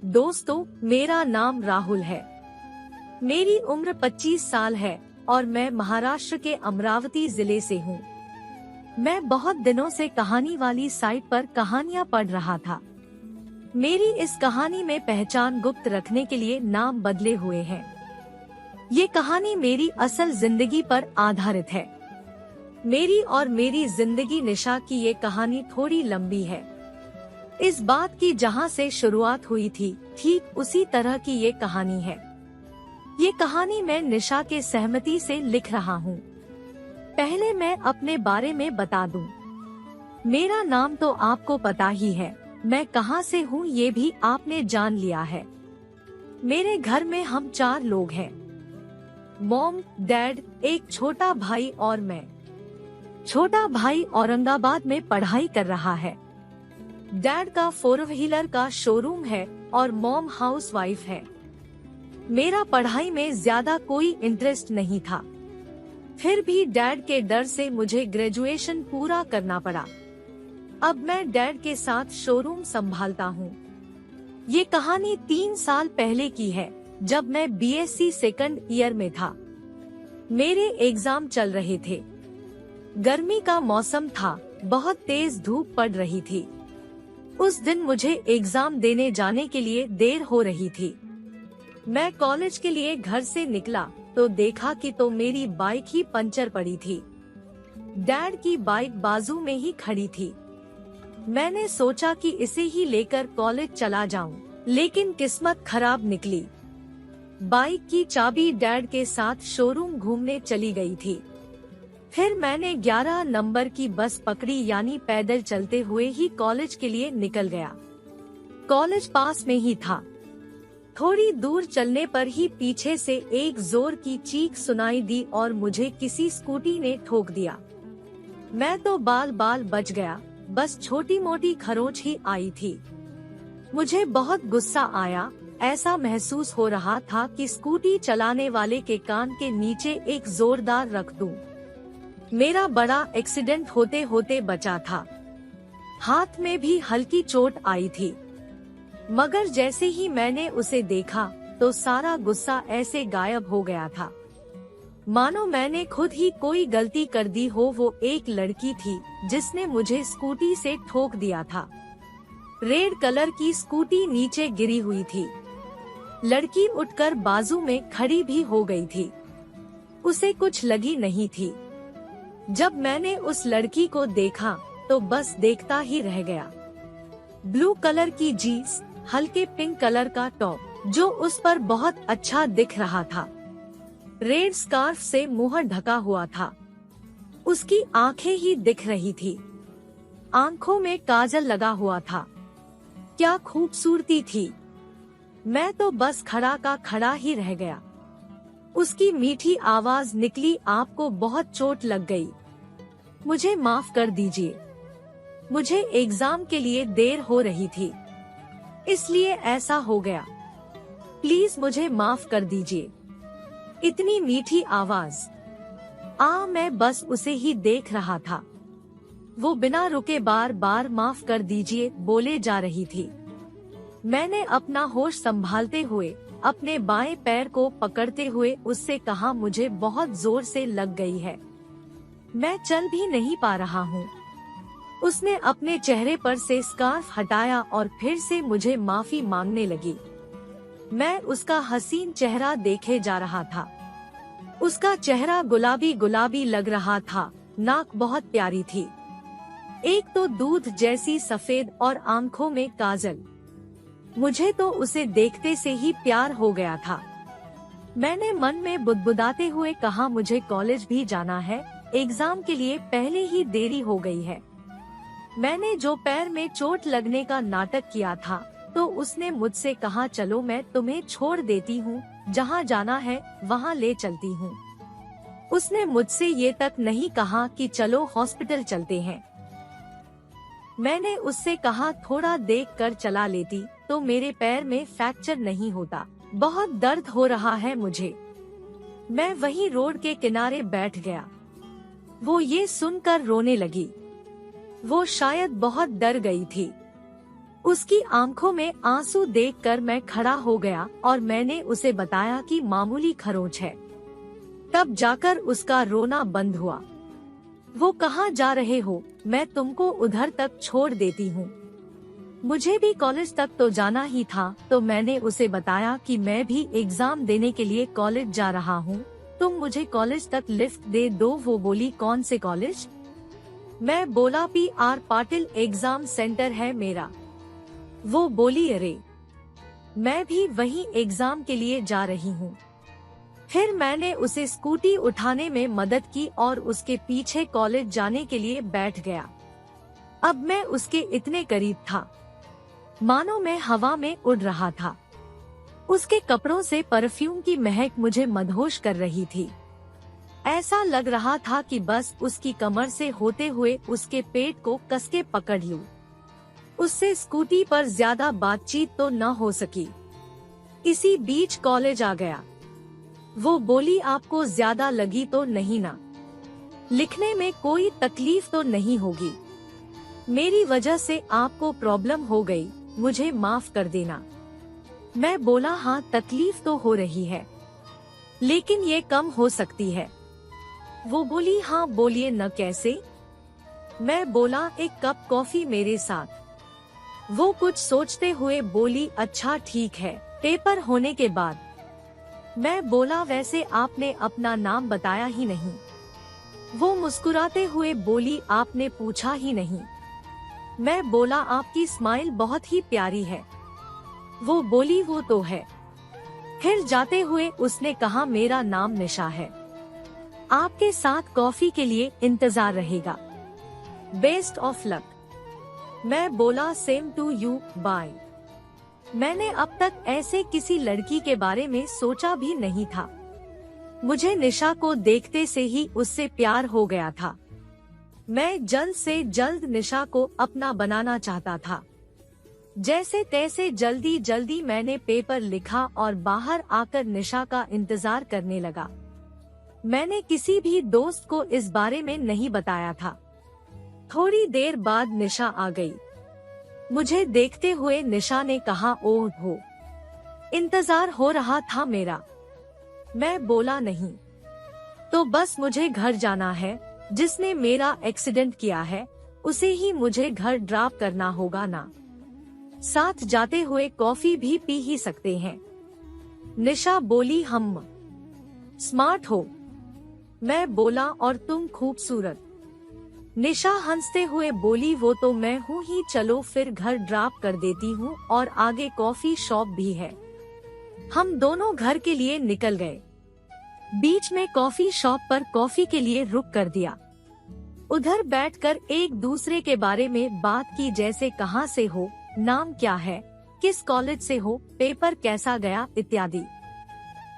दोस्तों, मेरा नाम राहुल है। मेरी उम्र 25 साल है और मैं महाराष्ट्र के अमरावती जिले से हूँ। मैं बहुत दिनों से कहानी वाली साइट पर कहानियाँ पढ़ रहा था। मेरी इस कहानी में पहचान गुप्त रखने के लिए नाम बदले हुए हैं। ये कहानी मेरी असल जिंदगी पर आधारित है। मेरी और मेरी जिंदगी निशा की ये कहानी थोड़ी लंबी है। इस बात की जहाँ से शुरुआत हुई थी, ठीक उसी तरह की ये कहानी है। ये कहानी मैं निशा के सहमति से लिख रहा हूँ। पहले मैं अपने बारे में बता दूं। मेरा नाम तो आपको पता ही है, मैं कहाँ से हूँ ये भी आपने जान लिया है। मेरे घर में हम 4 लोग हैं। मॉम, डैड, एक छोटा भाई और मैं। छोटा भाई औरंगाबाद में पढ़ाई कर रहा है। डैड का 4 व्हीलर का शोरूम है और मॉम हाउसवाइफ है। मेरा पढ़ाई में ज्यादा कोई इंटरेस्ट नहीं था, फिर भी डैड के डर से मुझे ग्रेजुएशन पूरा करना पड़ा। अब मैं डैड के साथ शोरूम संभालता हूँ। ये कहानी 3 साल पहले की है, जब मैं बीएससी सेकंड ईयर में था। मेरे एग्जाम चल रहे थे। गर्मी का मौसम था, बहुत तेज धूप पड़ रही थी। उस दिन मुझे एग्जाम देने जाने के लिए देर हो रही थी। मैं कॉलेज के लिए घर से निकला तो देखा कि मेरी बाइक ही पंचर पड़ी थी। डैड की बाइक बाजू में ही खड़ी थी। मैंने सोचा कि इसे ही लेकर कॉलेज चला जाऊं, लेकिन किस्मत खराब निकली। बाइक की चाबी डैड के साथ शोरूम घूमने चली गई थी। फिर मैंने 11 नंबर की बस पकड़ी, यानी पैदल चलते हुए ही कॉलेज के लिए निकल गया। कॉलेज पास में ही था। थोड़ी दूर चलने पर ही पीछे से एक जोर की चीख सुनाई दी और मुझे किसी स्कूटी ने ठोक दिया। मैं तो बाल बच गया, बस छोटी मोटी खरोंच ही आई थी। मुझे बहुत गुस्सा आया। ऐसा महसूस हो रहा था कि स्कूटी चलाने वाले के कान के नीचे एक जोरदार रख दूं। मेरा बड़ा एक्सीडेंट होते होते बचा था। हाथ में भी हल्की चोट आई थी, मगर जैसे ही मैंने उसे देखा तो सारा गुस्सा ऐसे गायब हो गया था, मानो मैंने खुद ही कोई गलती कर दी हो। वो एक लड़की थी जिसने मुझे स्कूटी से ठोक दिया था। रेड कलर की स्कूटी नीचे गिरी हुई थी। लड़की उठकर बाजू में खड़ी भी हो गई थी। उसे कुछ लगी नहीं थी। जब मैंने उस लड़की को देखा तो बस देखता ही रह गया। ब्लू कलर की जीन्स, हल्के पिंक कलर का टॉप, जो उस पर बहुत अच्छा दिख रहा था। रेड स्कार्फ से मुंह ढका हुआ था। उसकी आंखें ही दिख रही थी। आंखों में काजल लगा हुआ था। क्या खूबसूरती थी। मैं तो बस खड़ा का खड़ा ही रह गया। उसकी मीठी आवाज निकली, आपको बहुत चोट लग गई। मुझे माफ कर दीजिए। मुझे एग्जाम के लिए देर हो रही थी, इसलिए ऐसा हो गया। प्लीज मुझे माफ कर दीजिए। इतनी मीठी आवाज। मैं बस उसे ही देख रहा था। वो बिना रुके बार बार माफ कर दीजिए बोले जा रही थी। मैंने अपना होश संभालते हुए अपने बाएं पैर को पकड़ते हुए उससे कहा, मुझे बहुत जोर से लग गई है, मैं चल भी नहीं पा रहा हूँ। उसने अपने चेहरे पर से स्कार्फ हटाया और फिर से मुझे माफी मांगने लगी। मैं उसका हसीन चेहरा देखे जा रहा था। उसका चेहरा गुलाबी गुलाबी लग रहा था। नाक बहुत प्यारी थी, एक तो दूध जैसी सफेद और आंखों में काजल। मुझे तो उसे देखते से ही प्यार हो गया था। मैंने मन में बुदबुदाते हुए कहा, मुझे कॉलेज भी जाना है, एग्जाम के लिए पहले ही देरी हो गई है। मैंने जो पैर में चोट लगने का नाटक किया था तो उसने मुझसे कहा, चलो मैं तुम्हें छोड़ देती हूँ, जहाँ जाना है वहाँ ले चलती हूँ। उसने मुझसे ये तक नहीं कहा कि चलो हॉस्पिटल चलते हैं। मैंने उससे कहा, थोड़ा देख कर चला लेती तो मेरे पैर में फ्रैक्चर नहीं होता, बहुत दर्द हो रहा है मुझे। मैं वहीं रोड के किनारे बैठ गया। वो ये सुनकर रोने लगी। वो शायद बहुत डर गई थी। उसकी आंखों में आंसू देखकर मैं खड़ा हो गया और मैंने उसे बताया कि मामूली खरोंच है। तब जाकर उसका रोना बंद हुआ। वो कहाँ जा रहे हो, मैं तुमको उधर तक छोड़ देती हूँ। मुझे भी कॉलेज तक तो जाना ही था, तो मैंने उसे बताया कि मैं भी एग्जाम देने के लिए कॉलेज जा रहा हूँ, तुम मुझे कॉलेज तक लिफ्ट दे दो। वो बोली कौन से कॉलेज? मैं बोला PR पाटिल एग्जाम सेंटर है मेरा। वो बोली अरे, मैं भी वही एग्जाम के लिए जा रही हूँ। फिर मैंने उसे स्कूटी उठाने में मदद की और उसके पीछे कॉलेज जाने के लिए बैठ गया। अब मैं उसके इतने करीब था, मानो मैं हवा में उड़ रहा था। उसके कपड़ों से परफ्यूम की महक मुझे मदहोश कर रही थी। ऐसा लग रहा था कि बस उसकी कमर से होते हुए उसके पेट को कसके पकड़ लूं। उससे स्कूटी पर ज्यादा बातचीत तो न हो सकी। इसी बीच कॉलेज आ गया। वो बोली आपको ज्यादा लगी तो नहीं ना? लिखने में कोई तकलीफ तो नहीं होगी? मेरी वजह से आपको प्रॉब्लम हो गई, मुझे माफ कर देना। मैं बोला हाँ तकलीफ तो हो रही है, लेकिन ये कम हो सकती है। वो बोली हाँ बोलिए न, कैसे? मैं बोला एक कप कॉफी मेरे साथ। वो कुछ सोचते हुए बोली अच्छा ठीक है, पेपर होने के बाद। मैं बोला वैसे आपने अपना नाम बताया ही नहीं। वो मुस्कुराते हुए बोली आपने पूछा ही नहीं। मैं बोला आपकी स्माइल बहुत ही प्यारी है। वो बोली वो तो है। फिर जाते हुए उसने कहा मेरा नाम निशा है, आपके साथ कॉफी के लिए इंतजार रहेगा, बेस्ट ऑफ लक। मैं बोला सेम टू यू, बाय। मैंने अब तक ऐसे किसी लड़की के बारे में सोचा भी नहीं था। मुझे निशा को देखते से ही उससे प्यार हो गया था। मैं जल्द से जल्द निशा को अपना बनाना चाहता था। जैसे तैसे जल्दी जल्दी मैंने पेपर लिखा और बाहर आकर निशा का इंतजार करने लगा। मैंने किसी भी दोस्त को इस बारे में नहीं बताया था। थोड़ी देर बाद निशा आ गई। मुझे देखते हुए निशा ने कहा ओह हो, इंतजार हो रहा था मेरा। मैं बोला नहीं, तो बस मुझे घर जाना है। जिसने मेरा एक्सीडेंट किया है उसे ही मुझे घर ड्रॉप करना होगा ना? साथ जाते हुए कॉफी भी पी ही सकते हैं। निशा बोली हम स्मार्ट हो। मैं बोला और तुम खूबसूरत। निशा हंसते हुए बोली वो तो मैं हूँ ही, चलो फिर घर ड्रॉप कर देती हूँ और आगे कॉफी शॉप भी है। हम दोनों घर के लिए निकल गए। बीच में कॉफी शॉप पर कॉफी के लिए रुक कर दिया। उधर बैठकर एक दूसरे के बारे में बात की, जैसे कहाँ से हो, नाम क्या है, किस कॉलेज से हो, पेपर कैसा गया इत्यादि।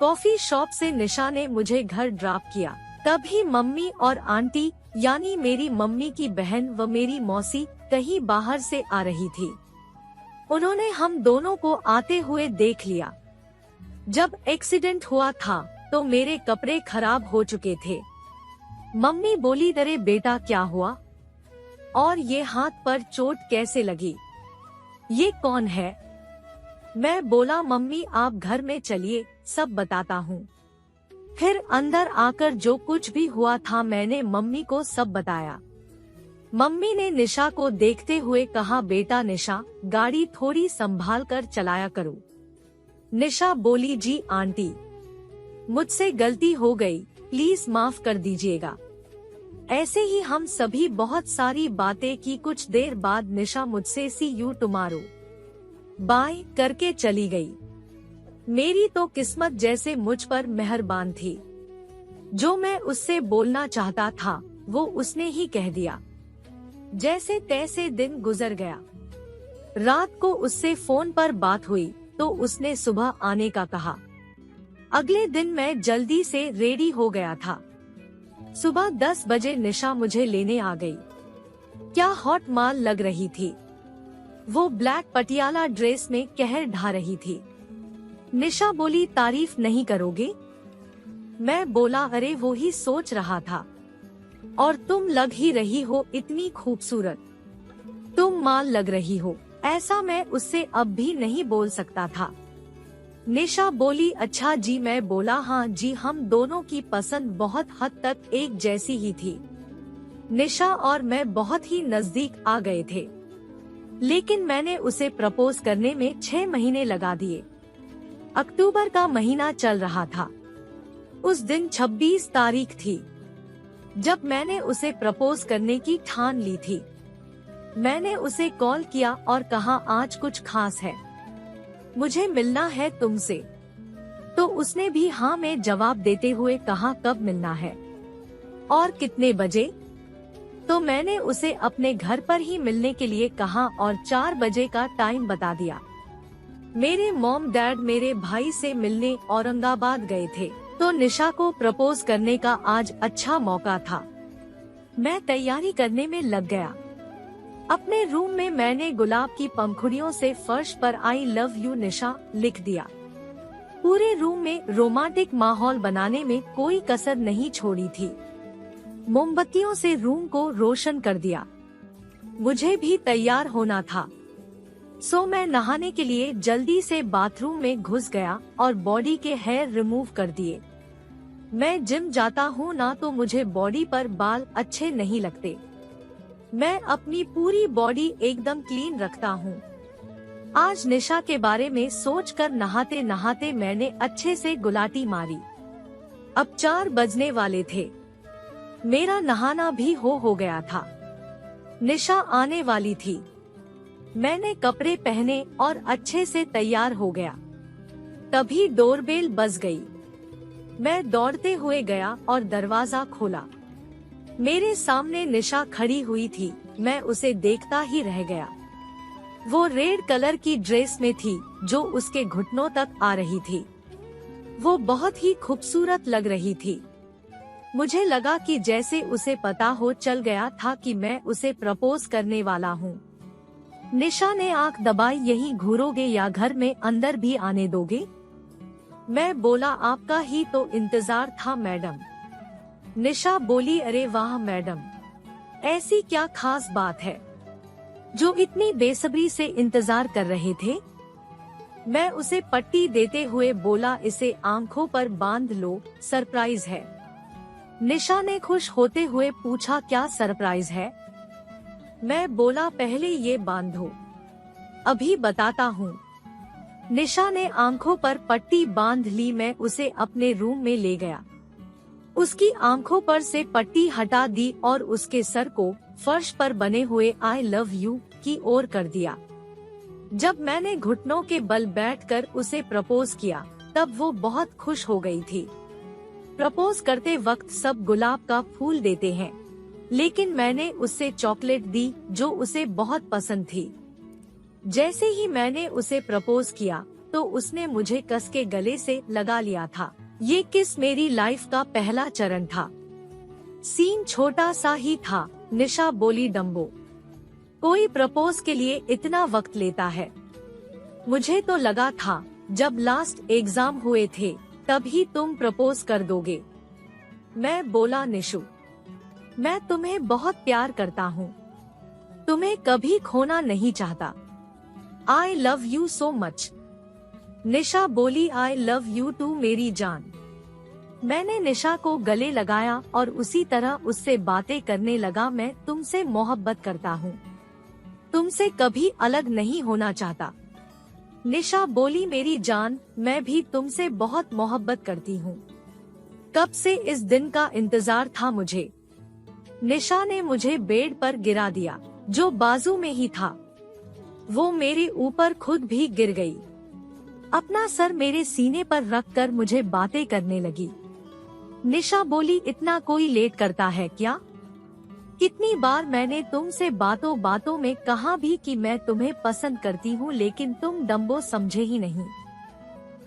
कॉफी शॉप से निशा ने मुझे घर ड्रॉप किया। तभी मम्मी और आंटी यानी मेरी मम्मी की बहन व मेरी मौसी कहीं बाहर से आ रही थी। उन्होंने हम दोनों को आते हुए देख लिया। जब एक्सीडेंट हुआ था तो मेरे कपड़े खराब हो चुके थे। मम्मी बोली अरे बेटा क्या हुआ, और ये हाथ पर चोट कैसे लगी, ये कौन है? मैं बोला मम्मी आप घर में चलिए, सब बताता हूँ। फिर अंदर आकर जो कुछ भी हुआ था मैंने मम्मी को सब बताया। मम्मी ने निशा को देखते हुए कहा बेटा निशा, गाड़ी थोड़ी संभाल कर चलाया करो। निशा बोली जी आंटी, मुझसे गलती हो गई, प्लीज माफ कर दीजिएगा। ऐसे ही हम सभी बहुत सारी बातें की। कुछ देर बाद निशा मुझसे सी यू टुमारो बाय करके चली गई। मेरी तो किस्मत जैसे मुझ पर मेहरबान थी। जो मैं उससे बोलना चाहता था वो उसने ही कह दिया। जैसे तैसे दिन गुजर गया। रात को उससे फोन पर बात हुई तो उसने सुबह आने का कहा। अगले दिन मैं जल्दी से रेडी हो गया था। सुबह 10 बजे निशा मुझे लेने आ गई। क्या हॉट माल लग रही थी। वो ब्लैक पटियाला ड्रेस में कहर ढा रही थी। निशा बोली तारीफ नहीं करोगे? मैं बोला अरे वो ही सोच रहा था, और तुम लग ही रही हो इतनी खूबसूरत। तुम माल लग रही हो, ऐसा मैं उससे अब भी नहीं बोल सकता था। निशा बोली, अच्छा जी। मैं बोला, हाँ जी। हम दोनों की पसंद बहुत हद तक एक जैसी ही थी। निशा और मैं बहुत ही नजदीक आ गए थे, लेकिन मैंने उसे प्रपोज करने में 6 महीने लगा दिए। अक्टूबर का महीना चल रहा था। उस दिन 26 तारीख थी जब मैंने उसे प्रपोज करने की ठान ली थी। मैंने उसे कॉल किया और कहा, आज कुछ खास है, मुझे मिलना है तुमसे। तो उसने भी हाँ में जवाब देते हुए कहा, कब मिलना है और कितने बजे? तो मैंने उसे अपने घर पर ही मिलने के लिए कहा और 4 बजे का टाइम बता दिया। मेरे मॉम डैड मेरे भाई से मिलने औरंगाबाद गए थे, तो निशा को प्रपोज करने का आज अच्छा मौका था। मैं तैयारी करने में लग गया। अपने रूम में मैंने गुलाब की पंखुड़ियों से फर्श पर आई लव यू निशा लिख दिया। पूरे रूम में रोमांटिक माहौल बनाने में कोई कसर नहीं छोड़ी थी। मोमबत्तियों से रूम को रोशन कर दिया। मुझे भी तैयार होना था, सो मैं नहाने के लिए जल्दी से बाथरूम में घुस गया और बॉडी के हेयर रिमूव कर दिए। मैं जिम जाता हूँ ना, तो मुझे बॉडी पर बाल अच्छे नहीं लगते। मैं अपनी पूरी बॉडी एकदम क्लीन रखता हूँ। आज निशा के बारे में सोचकर नहाते नहाते मैंने अच्छे से गुलाटी मारी। अब 4 बजने वाले थे। मेरा नहाना भी हो गया था। निशा आने वाली थी। मैंने कपड़े पहने और अच्छे से तैयार हो गया। तभी डोरबेल बज गई। मैं दौड़ते हुए गया और दरवाजा खोला। मेरे सामने निशा खड़ी हुई थी। मैं उसे देखता ही रह गया। वो रेड कलर की ड्रेस में थी जो उसके घुटनों तक आ रही थी। वो बहुत ही खूबसूरत लग रही थी। मुझे लगा कि जैसे उसे पता हो चल गया था कि मैं उसे प्रपोज करने वाला हूँ। निशा ने आंख दबाई, यहीं घूरोगे या घर में अंदर भी आने दोगे? मैं बोला, आपका ही तो इंतजार था मैडम। निशा बोली, अरे वाह मैडम, ऐसी क्या खास बात है जो इतनी बेसब्री से इंतजार कर रहे थे? मैं उसे पट्टी देते हुए बोला, इसे आंखों पर बांध लो, सरप्राइज है। निशा ने खुश होते हुए पूछा, क्या सरप्राइज है? मैं बोला, पहले ये बांधो, अभी बताता हूँ। निशा ने आंखों पर पट्टी बांध ली। मैं उसे अपने रूम में ले गया। उसकी आंखों पर से पट्टी हटा दी और उसके सर को फर्श पर बने हुए आई लव यू की ओर कर दिया। जब मैंने घुटनों के बल बैठकर उसे प्रपोज किया, तब वो बहुत खुश हो गई थी। प्रपोज करते वक्त सब गुलाब का फूल देते हैं, लेकिन मैंने उससे चॉकलेट दी जो उसे बहुत पसंद थी। जैसे ही मैंने उसे प्रपोज किया तो उसने मुझे कस के गले से लगा लिया था। ये किस मेरी लाइफ का पहला चरण था। सीन छोटा सा ही था। निशा बोली, डम्बो, कोई प्रपोज के लिए इतना वक्त लेता है? मुझे तो लगा था जब लास्ट एग्जाम हुए थे तभी तुम प्रपोज कर दोगे। मैं बोला, निशु, मैं तुम्हें बहुत प्यार करता हूँ, तुम्हें कभी खोना नहीं चाहता। I love you so much. Nisha बोली, आई लव यू टू मेरी जान। मैंने निशा को गले लगाया और उसी तरह उससे बातें करने लगा। मैं तुमसे मोहब्बत करता हूँ, तुमसे कभी अलग नहीं होना चाहता। निशा बोली, मेरी जान, मैं भी तुमसे बहुत मोहब्बत करती हूँ। कब से इस दिन का इंतजार था मुझे। निशा ने मुझे बेड पर गिरा दिया जो बाजू में ही था। वो मेरे ऊपर खुद भी गिर गई। अपना सर मेरे सीने पर रखकर मुझे बातें करने लगी। निशा बोली, इतना कोई लेट करता है क्या? कितनी बार मैंने तुमसे बातों बातों में कहा भी कि मैं तुम्हें पसंद करती हूँ, लेकिन तुम डम्बो समझे ही नहीं।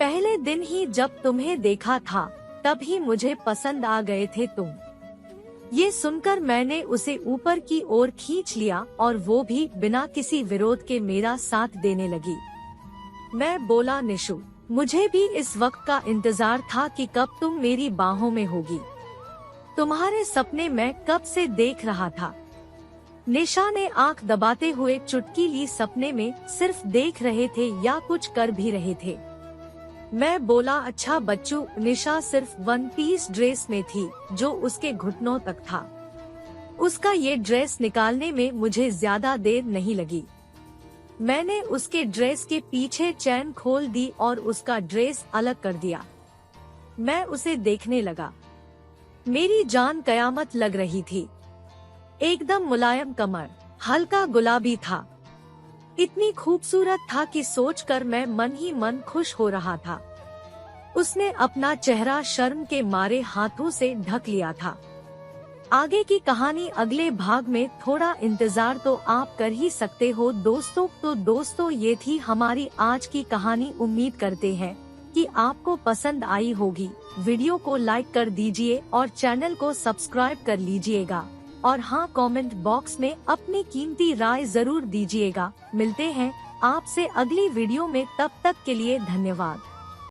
पहले दिन ही जब तुम्हें देखा था तभी मुझे पसंद आ गए थे तुम। ये सुनकर मैंने उसे ऊपर की ओर खींच लिया और वो भी बिना किसी विरोध के मेरा साथ देने लगी। मैं बोला, निशु, मुझे भी इस वक्त का इंतजार था कि कब तुम मेरी बाहों में होगी। तुम्हारे सपने मैं कब से देख रहा था। निशा ने आंख दबाते हुए चुटकी ली। सपने में सिर्फ देख रहे थे या कुछ कर भी रहे थे? मैं बोला, अच्छा बच्चू। निशा सिर्फ वन पीस ड्रेस में थी जो उसके घुटनों तक था। उसका ये ड्रेस निकालने में मुझे ज्यादा देर नहीं लगी। मैंने उसके ड्रेस के पीछे चैन खोल दी और उसका ड्रेस अलग कर दिया। मैं उसे देखने लगा। मेरी जान कयामत लग रही थी। एकदम मुलायम कमर, हल्का गुलाबी था। इतनी खूबसूरत था कि सोचकर मैं मन ही मन खुश हो रहा था। उसने अपना चेहरा शर्म के मारे हाथों से ढक लिया था। आगे की कहानी अगले भाग में। थोड़ा इंतजार तो आप कर ही सकते हो दोस्तों। तो दोस्तों, ये थी हमारी आज की कहानी। उम्मीद करते हैं कि आपको पसंद आई होगी। वीडियो को लाइक कर दीजिए और चैनल को सब्सक्राइब कर लीजिएगा। और हाँ, कमेंट बॉक्स में अपनी कीमती राय जरूर दीजिएगा। मिलते हैं आपसे अगली वीडियो में, तब तक के लिए धन्यवाद।